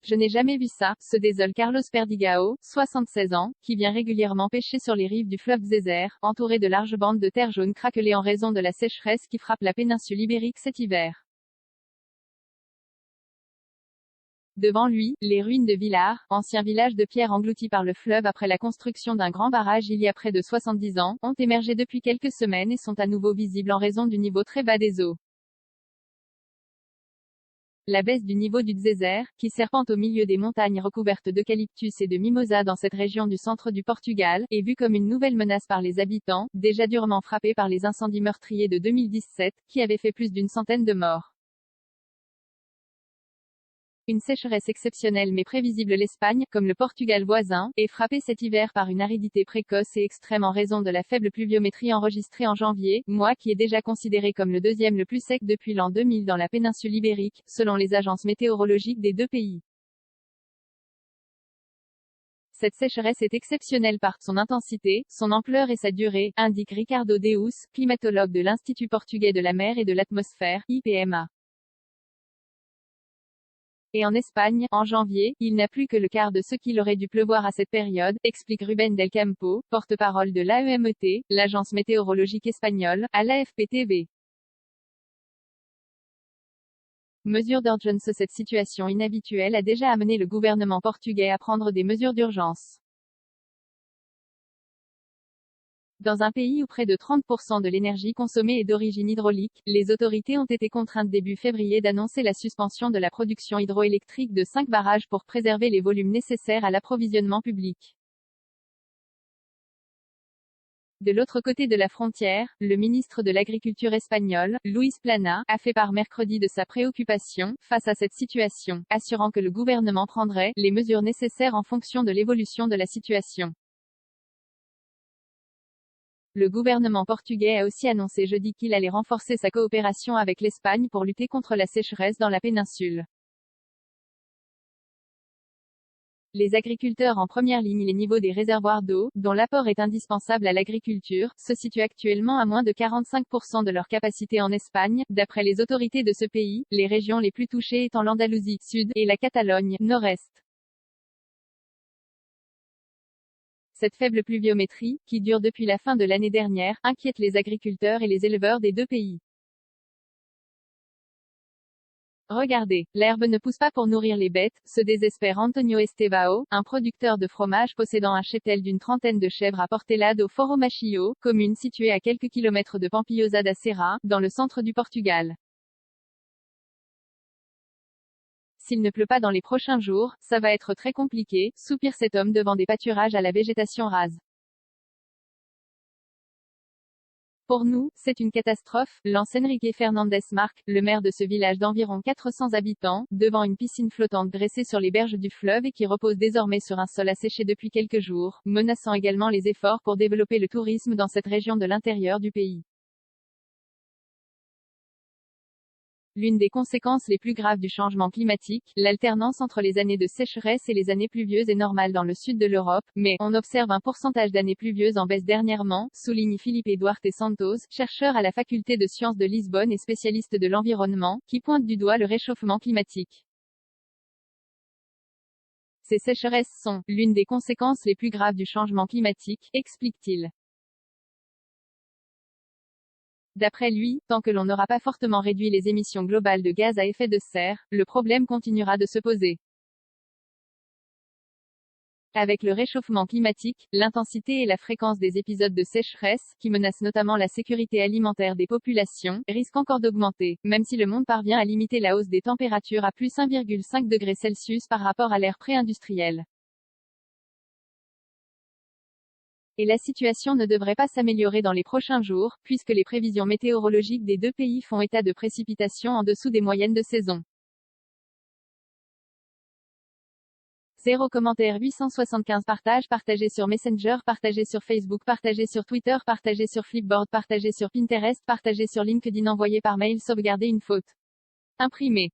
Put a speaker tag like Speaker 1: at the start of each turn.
Speaker 1: Je n'ai jamais vu ça, se désole Carlos Perdigao, 76 ans, qui vient régulièrement pêcher sur les rives du fleuve Désert, entouré de larges bandes de terre jaune craquelées en raison de la sécheresse qui frappe la péninsule ibérique cet hiver. Devant lui, les ruines de Villar, ancien village de pierre englouti par le fleuve après la construction d'un grand barrage il y a près de 70 ans, ont émergé depuis quelques semaines et sont à nouveau visibles en raison du niveau très bas des eaux. La baisse du niveau du Désert, qui serpente au milieu des montagnes recouvertes d'eucalyptus et de mimosas dans cette région du centre du Portugal, est vue comme une nouvelle menace par les habitants, déjà durement frappés par les incendies meurtriers de 2017, qui avaient fait plus d'une centaine de morts. Une sécheresse exceptionnelle mais prévisible. L'Espagne, comme le Portugal voisin, est frappée cet hiver par une aridité précoce et extrême en raison de la faible pluviométrie enregistrée en janvier, mois qui est déjà considéré comme le deuxième le plus sec depuis l'an 2000 dans la péninsule ibérique, selon les agences météorologiques des deux pays. Cette sécheresse est exceptionnelle par son intensité, son ampleur et sa durée, indique Ricardo Deus, climatologue de l'Institut portugais de la mer et de l'atmosphère, IPMA. Et en Espagne, en janvier, il n'a plus que le quart de ce qu'il aurait dû pleuvoir à cette période, explique Rubén del Campo, porte-parole de l'AEMET, l'agence météorologique espagnole, à l'AFP TV. Mesure d'urgence. Cette situation inhabituelle a déjà amené le gouvernement portugais à prendre des mesures d'urgence. Dans un pays où près de 30% de l'énergie consommée est d'origine hydraulique, les autorités ont été contraintes début février d'annoncer la suspension de la production hydroélectrique de 5 barrages pour préserver les volumes nécessaires à l'approvisionnement public. De l'autre côté de la frontière, le ministre de l'Agriculture espagnol, Luis Plana, a fait part mercredi de sa préoccupation face à cette situation, assurant que le gouvernement prendrait les mesures nécessaires en fonction de l'évolution de la situation. Le gouvernement portugais a aussi annoncé jeudi qu'il allait renforcer sa coopération avec l'Espagne pour lutter contre la sécheresse dans la péninsule. Les agriculteurs en première ligne. Les niveaux des réservoirs d'eau, dont l'apport est indispensable à l'agriculture, se situent actuellement à moins de 45% de leur capacité en Espagne, d'après les autorités de ce pays, les régions les plus touchées étant l'Andalousie, sud, et la Catalogne, nord-est. Cette faible pluviométrie, qui dure depuis la fin de l'année dernière, inquiète les agriculteurs et les éleveurs des deux pays. Regardez, l'herbe ne pousse pas pour nourrir les bêtes, se désespère Antonio Estevao, un producteur de fromage possédant un cheptel d'une trentaine de chèvres à Portelade au Foromachillo, commune située à quelques kilomètres de Pampilhosa da Serra, dans le centre du Portugal. S'il ne pleut pas dans les prochains jours, ça va être très compliqué, soupire cet homme devant des pâturages à la végétation rase. Pour nous, c'est une catastrophe, lance Enrique Fernandes Marques, le maire de ce village d'environ 400 habitants, devant une piscine flottante dressée sur les berges du fleuve et qui repose désormais sur un sol asséché depuis quelques jours, menaçant également les efforts pour développer le tourisme dans cette région de l'intérieur du pays. L'une des conséquences les plus graves du changement climatique, l'alternance entre les années de sécheresse et les années pluvieuses est normale dans le sud de l'Europe, mais on observe un pourcentage d'années pluvieuses en baisse dernièrement, souligne Filipe Duarte Santos, chercheur à la faculté de sciences de Lisbonne et spécialiste de l'environnement, qui pointe du doigt le réchauffement climatique. Ces sécheresses sont l'une des conséquences les plus graves du changement climatique, explique-t-il. D'après lui, tant que l'on n'aura pas fortement réduit les émissions globales de gaz à effet de serre, le problème continuera de se poser. Avec le réchauffement climatique, l'intensité et la fréquence des épisodes de sécheresse, qui menacent notamment la sécurité alimentaire des populations, risquent encore d'augmenter, même si le monde parvient à limiter la hausse des températures à plus 1,5 degrés Celsius par rapport à l'ère pré-industrielle. Et la situation ne devrait pas s'améliorer dans les prochains jours, puisque les prévisions météorologiques des deux pays font état de précipitations en dessous des moyennes de saison. 0 commentaire 875 partagé sur Messenger, partagé sur Facebook, partagé sur Twitter, partagé sur Flipboard, partagé sur Pinterest, partagé sur LinkedIn, envoyé par mail, sauvegarder une faute. Imprimé.